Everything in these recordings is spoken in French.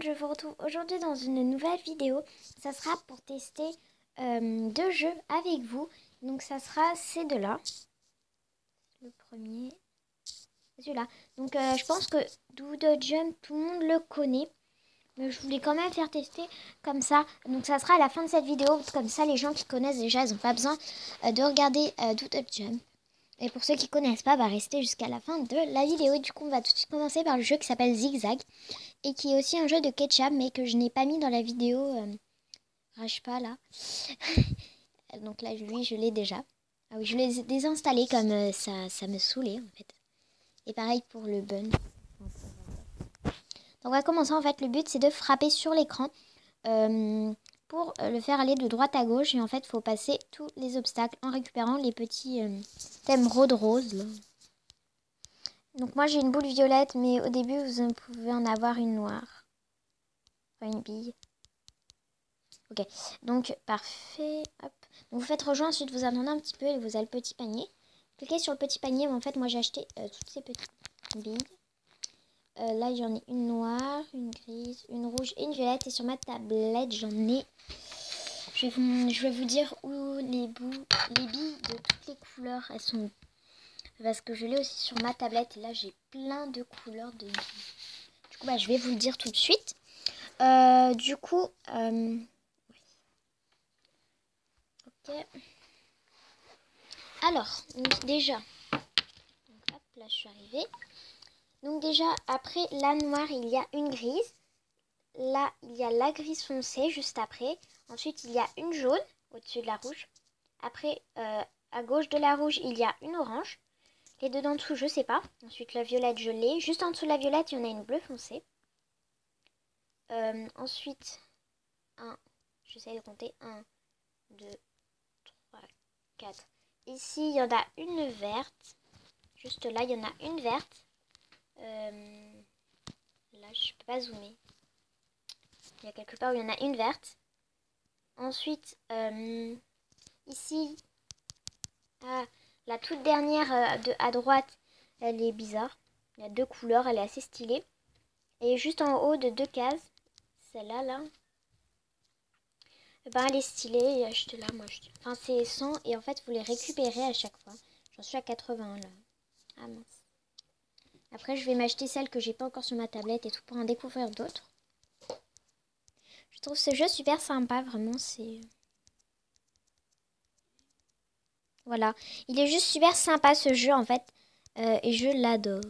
je vous retrouve aujourd'hui dans une nouvelle vidéo. Ça sera pour tester deux jeux avec vous. Donc ça sera ces deux-là. Le premier, celui-là. Donc je pense que Doodle Jump, tout le monde le connaît. Mais je voulais quand même faire tester comme ça. Donc ça sera à la fin de cette vidéo. Comme ça, les gens qui connaissent déjà, ils n'ont pas besoin de regarder Doodle Jump. Et pour ceux qui connaissent pas, bah restez jusqu'à la fin de la vidéo. Et du coup, on va tout de suite commencer par le jeu qui s'appelle Zigzag. Et qui est aussi un jeu de ketchup, mais que je n'ai pas mis dans la vidéo. Rage pas là. Donc là, lui, je l'ai déjà. Ah oui, je l'ai désinstallé comme ça me saoulait en fait. Et pareil pour le bun. Donc on va commencer en fait. Le but, c'est de frapper sur l'écran. Pour le faire aller de droite à gauche. Et en fait, il faut passer tous les obstacles en récupérant les petits émeraudes roses. Là. Donc moi, j'ai une boule violette, mais au début, vous pouvez en avoir une noire. Enfin, une bille. Ok, donc parfait. Hop. Donc vous faites rejoindre, ensuite vous attendez un petit peu et vous avez le petit panier. Cliquez sur le petit panier. En fait, moi j'ai acheté toutes ces petites billes. Là, j'en ai une noire, une grise, une rouge et une violette. Et sur ma tablette, j'en ai... Je vais vous dire où les billes de toutes les couleurs, elles sont... Parce que je l'ai aussi sur ma tablette. Et là, j'ai plein de couleurs de billes. Du coup, bah, je vais vous le dire tout de suite. Du coup... Ok. Alors, donc déjà... Donc, hop, là, je suis arrivée. Donc déjà, après la noire, il y a une grise. Là, il y a la grise foncée juste après. Ensuite, il y a une jaune au-dessus de la rouge. Après, à gauche de la rouge, il y a une orange. Les deux d'en dessous, je sais pas. Ensuite, la violette, je l'ai. Juste en dessous de la violette, il y en a une bleue foncée. Ensuite, j'essaie de compter. 1, 2, 3, 4. Ici, il y en a une verte. Juste là, il y en a une verte. Là, je peux pas zoomer. Il y a quelque part où il y en a une verte. Ensuite, ici, la toute dernière à droite, elle est bizarre. Il y a deux couleurs, elle est assez stylée. Et juste en haut de deux cases, celle-là, là, ben, elle est stylée. Et juste là, moi, enfin, c'est 100 et en fait, vous les récupérez à chaque fois. J'en suis à 80 là. Ah mince. Après, je vais m'acheter celle que j'ai pas encore sur ma tablette et tout pour en découvrir d'autres. Je trouve ce jeu super sympa, vraiment, c'est... Voilà, il est juste super sympa ce jeu en fait, et je l'adore.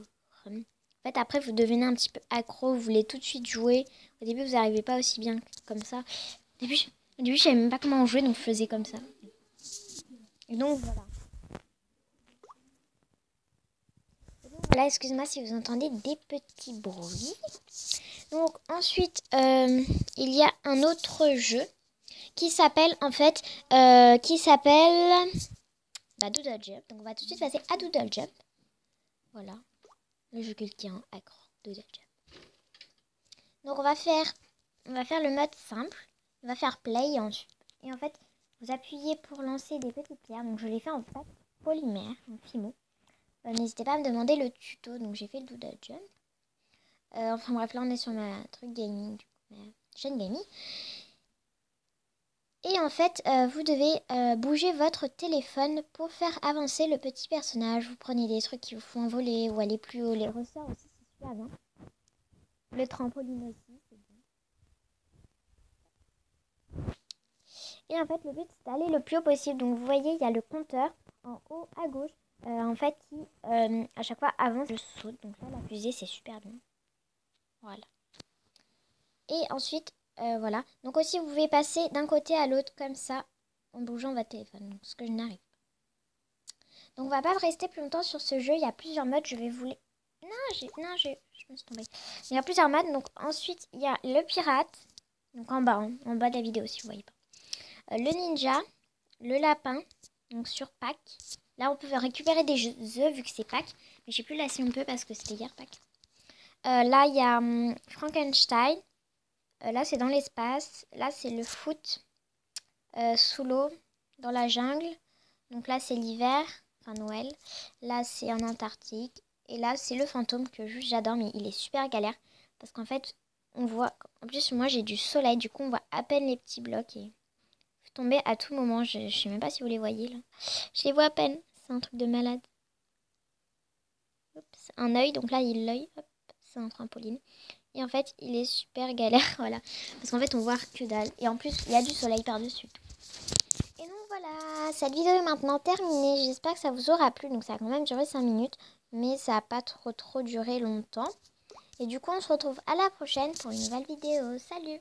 En fait, après, vous devenez un petit peu accro, vous voulez tout de suite jouer. Au début, vous n'arrivez pas aussi bien comme ça. Au début, je savais même pas comment jouer, donc je faisais comme ça. Et donc, voilà. Voilà, excusez-moi si vous entendez des petits bruits. Donc, ensuite, il y a un autre jeu qui s'appelle, en fait, Doodle Jump. Donc, on va tout de suite passer à Doodle Jump. Voilà. Le jeu quelqu'un accro. Doodle Jump. Donc, on va faire le mode simple. On va faire play et en fait, vous appuyez pour lancer des petites pierres. Donc, je l'ai fait en pâte polymère, en Fimo. N'hésitez pas à me demander le tuto. Donc, j'ai fait le Doodle Jump. Enfin, bref, là, on est sur ma truc gaming, du coup, ma chaîne gaming. Et en fait, vous devez bouger votre téléphone pour faire avancer le petit personnage. Vous prenez des trucs qui vous font voler ou aller plus haut. Les ressorts aussi, c'est super bien. Le trampoline aussi, c'est bien. Et en fait, le but, c'est d'aller le plus haut possible. Donc, vous voyez, il y a le compteur en haut à gauche, en fait, qui, à chaque fois, avance le saut. Donc là, la fusée, c'est super bien. Voilà. Et ensuite, voilà. Donc aussi, vous pouvez passer d'un côté à l'autre comme ça, en bougeant votre téléphone. Donc, ce que je n'arrive pas. Donc, on va pas rester plus longtemps sur ce jeu. Il y a plusieurs modes. Je vais vous les... je me suis tombée. Il y a plusieurs modes. Donc, ensuite, il y a le pirate. Donc, en bas de la vidéo, si vous voyez pas. Le ninja, le lapin. Donc, sur pack. Là, on peut récupérer des œufs vu que c'est pack. Mais je sais plus là si on peut parce que c'était hier pack. Là, il y a Frankenstein. Là, c'est dans l'espace. Là, c'est le foot sous l'eau, dans la jungle. Donc là, c'est l'hiver, enfin Noël. Là, c'est en Antarctique. Et là, c'est le fantôme que juste j'adore, mais il est super galère. Parce qu'en fait, on voit... En plus, moi, j'ai du soleil. Du coup, on voit à peine les petits blocs. Et tomber à tout moment. Je sais même pas si vous les voyez, là. Je les vois à peine. C'est un truc de malade. Oups, un œil. Donc là, il l'œil. Hop, c'est un trampoline. Et en fait, il est super galère. Voilà. Parce qu'en fait, on voit que dalle. Et en plus, il y a du soleil par-dessus. Et donc voilà, cette vidéo est maintenant terminée. J'espère que ça vous aura plu. Donc ça a quand même duré 5 minutes. Mais ça n'a pas trop duré longtemps. Et du coup, on se retrouve à la prochaine pour une nouvelle vidéo. Salut!